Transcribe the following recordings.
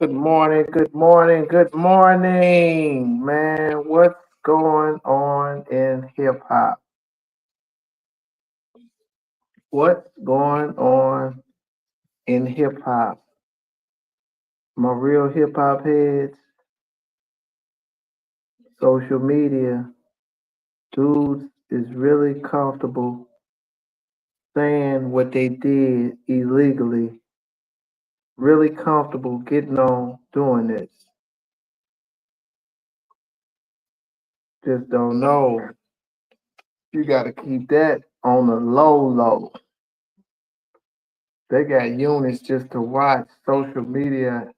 Good morning, good morning, good morning, man. What's going on in hip hop? What's going on in hip hop? My real hip hop heads, social media, dudes is really comfortable saying what they did illegally, really comfortable getting on doing this. Just don't know. You got to keep that on the low low. They got units just to watch social media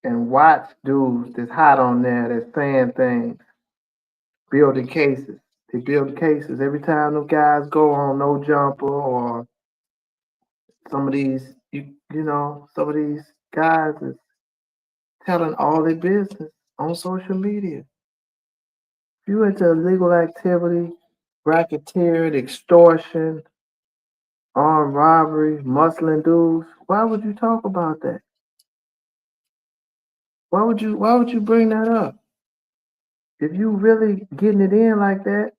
and watch dudes that's hot on there that's saying things, building cases. They build cases every time them guys go on no jumper or some of these some of these guys is telling all their business on social media. If you into illegal activity, racketeering, extortion, armed robbery, muscling dudes, why would you talk about that? Why would you bring that up? If you really getting it in like that,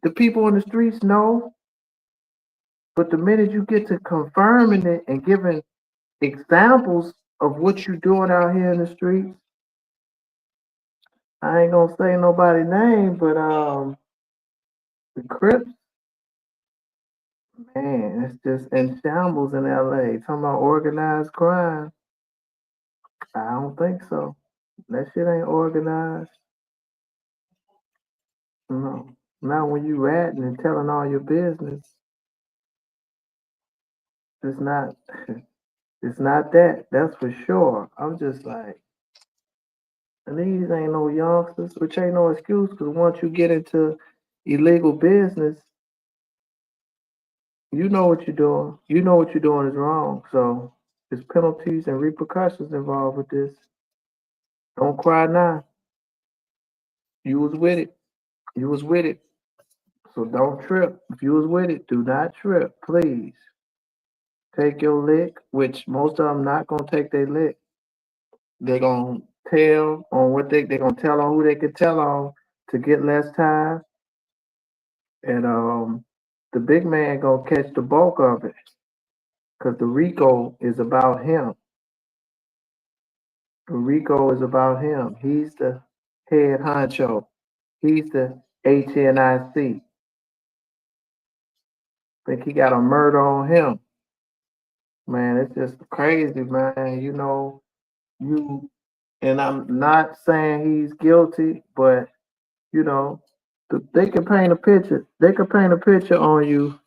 the people on the streets know, but the minute you get to confirming it and giving examples of what you're doing out here in the streets, I ain't gonna say nobody's name, but the Crips, man, it's just in shambles in LA. Talking about organized crime. I don't think so. That shit ain't organized. No. Now when you ratting and telling all your business, it's not it's not that. That's for sure. I'm just like, and these ain't no youngsters, which ain't no excuse because once you get into illegal business, you know what you're doing. You know what you're doing is wrong. So there's penalties and repercussions involved with this. Don't cry now. You was with it. You was with it. So don't trip. If you was with it, do not trip, please. Take your lick, which most of them not gonna take their lick. They're gonna tell on what they're gonna tell on who they can tell on to get less time. And the big man gonna catch the bulk of it because the RICO is about him. The RICO is about him. He's the head honcho. He's the HNIC. Think he got a murder on him. Man, it's just crazy, man. You and I'm not saying he's guilty, but you know, they can paint a picture. They can paint a picture on you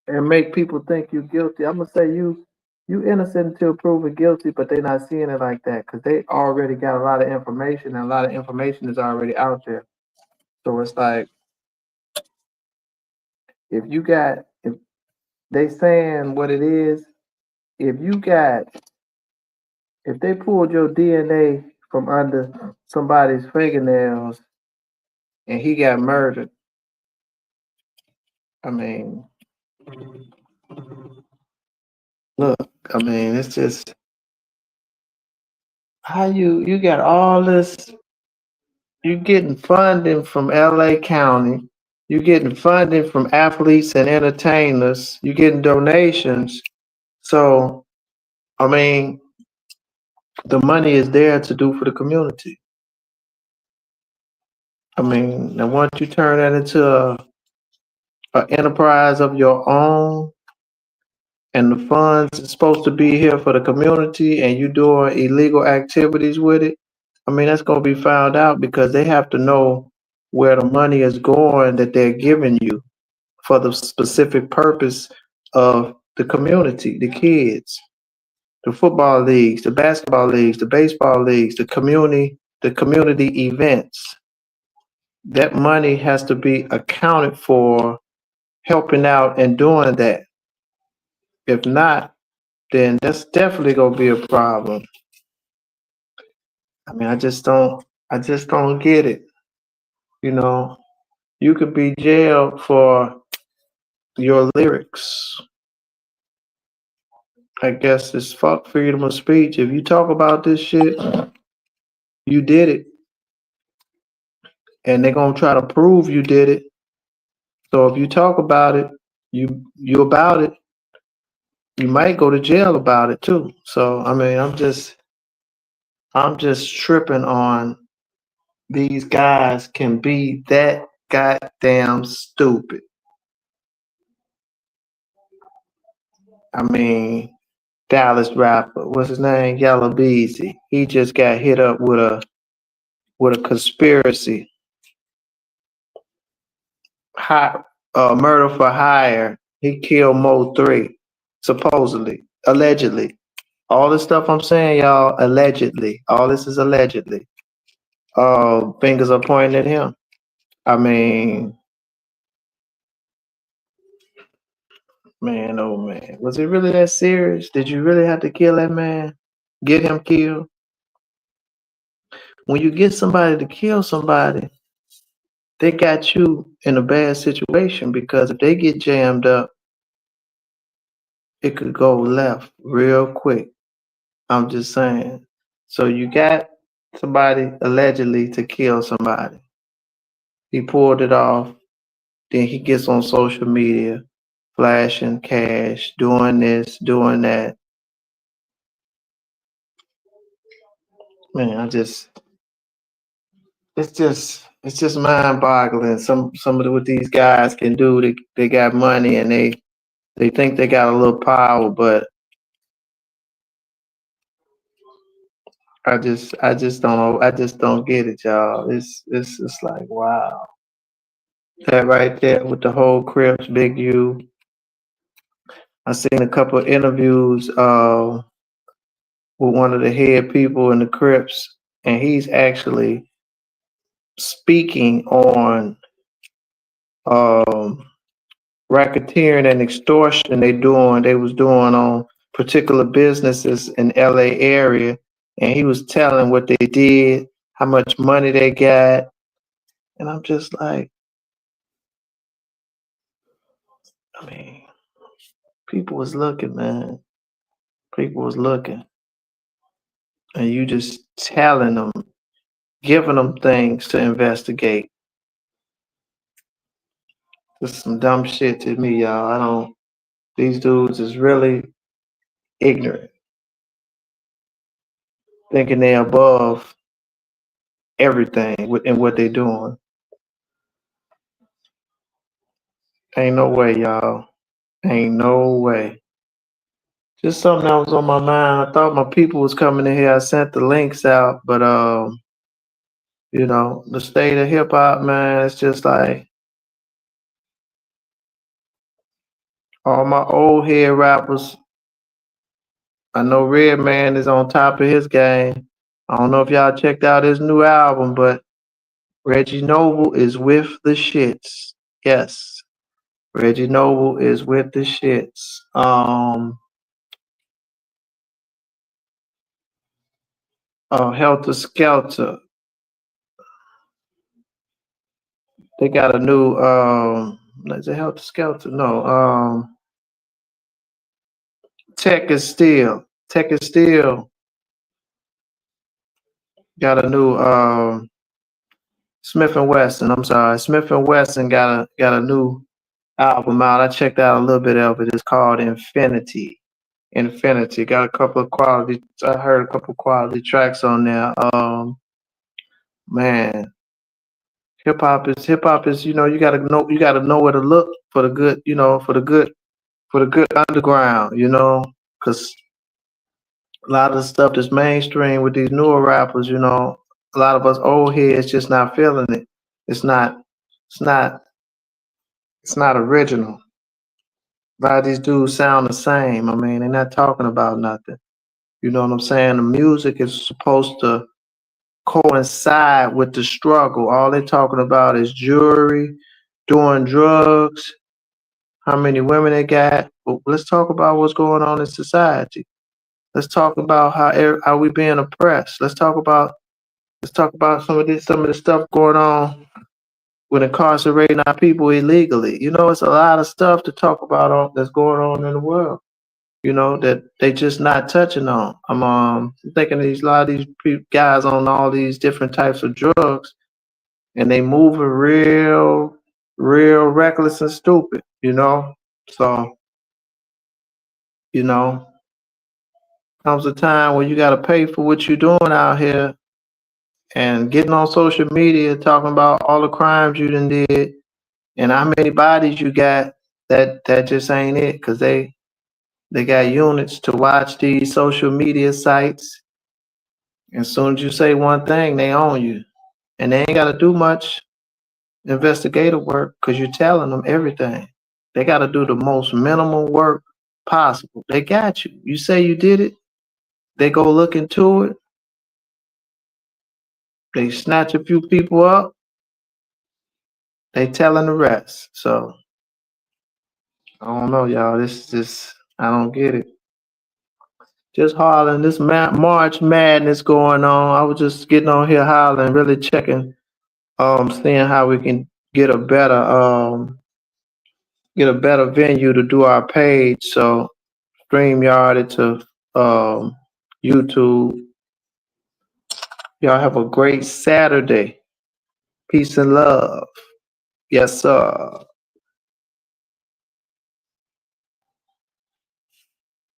and make people think you're guilty. I'm gonna say you innocent until proven guilty, but they're not seeing it like that because they already got a lot of information, and a lot of information is already out there. So it's like if they saying what it is, if you got if they pulled your DNA from under somebody's fingernails and he got murdered, I mean, look, I mean, it's just how you got all this. You getting funding from LA County. You getting funding from athletes and entertainers. You getting donations. So I mean, the money is there to do for the community. I mean, and once you turn that into a enterprise of your own, and the funds is supposed to be here for the community, and you doing illegal activities with it, I mean, that's gonna be found out because they have to know where the money is going that they're giving you for the specific purpose of the community, the kids, the football leagues, the basketball leagues, the baseball leagues, the community events. That money has to be accounted for helping out and doing that. If not, then that's definitely gonna be a problem. I mean, I just don't get it. You know, you could be jailed for your lyrics. I guess it's fuck freedom of speech. If you talk about this shit, you did it, and they're gonna try to prove you did it. So if you talk about it, you about it. You might go to jail about it too. So I mean, I'm just tripping on these guys can be that goddamn stupid. I mean, Dallas rapper, what's his name? Yellow Beezy. He just got hit up with a conspiracy, high, murder for hire. He killed Mo3, supposedly, allegedly. All this stuff I'm saying, y'all, allegedly. All this is allegedly. Fingers are pointing at him. I mean, man, oh man, was it really that serious? Did you really have to kill that man? Get him killed? When you get somebody to kill somebody, they got you in a bad situation because if they get jammed up, it could go left real quick. I'm just saying. So you got somebody allegedly to kill somebody. He pulled it off. Then he gets on social media, flashing cash, doing this, doing that. Man, it's just mind boggling. Some of what these guys can do. They got money and they think they got a little power, but I just don't know. I just don't get it, y'all. It's like wow. That right there with the whole Crips, Big U. I seen a couple of interviews with one of the head people in the Crips, and he's actually speaking on um racketeering and extortion they was doing on particular businesses in LA area, and he was telling what they did, how much money they got, and I'm just like, I mean, people was looking, man. People was looking, and you just telling them, giving them things to investigate. This is some dumb shit to me, y'all. I don't. These dudes is really ignorant, thinking they're above everything in what they're doing. Ain't no way, y'all. Ain't no way. Just something that was on my mind. I thought my people was coming in here. I sent the links out, but the state of hip hop, man, it's just like all my old head rappers. I know Redman is on top of his game. I don't know if y'all checked out his new album, but Reggie Noble is with the shits. Yes. Reggie Noble is with the shits. Helter Skelter. They got a new is it Helter Skelter? No. Tech is Still. Tech is Still got a new Smith and Wesson. I'm sorry. Smith and Wesson got a new album out. I checked out a little bit of it. It's called Infinity. Infinity. Got a couple of quality I heard a couple quality tracks on there. Man, hip hop is you gotta know where to look for the good, for the good underground, because a lot of the stuff that's mainstream with these newer rappers, a lot of us old heads just not feeling it. It's not it's not it's not original. A lot of these dudes sound the same. I mean, they're not talking about nothing. You know what I'm saying? The music is supposed to coincide with the struggle. All they're talking about is jewelry, doing drugs, how many women they got. But let's talk about what's going on in society. Let's talk about how we being oppressed. Let's talk about some of the stuff going on with incarcerating our people illegally. It's a lot of stuff to talk about that's going on in the world. you know, that they just not touching on. I'm thinking a lot of these guys on all these different types of drugs, and they moving real reckless and stupid, you know. So, you know, comes a time when you got to pay for what you're doing out here, and getting on social media talking about all the crimes you done did and how many bodies you got. That just ain't it, because they got units to watch these social media sites. As soon as you say one thing, they own you. And they ain't got to do much investigative work because you're telling them everything. They got to do the most minimal work possible. They got you. You say you did it, they go look into it, they snatch a few people up, they telling the rest. So I don't know, y'all. This is just, I don't get it. Just hollering, this March Madness going on. I was just getting on here hollering, really checking, seeing how we can get a better venue to do our page. So StreamYard it to YouTube. Y'all have a great Saturday. Peace and love. Yes, sir.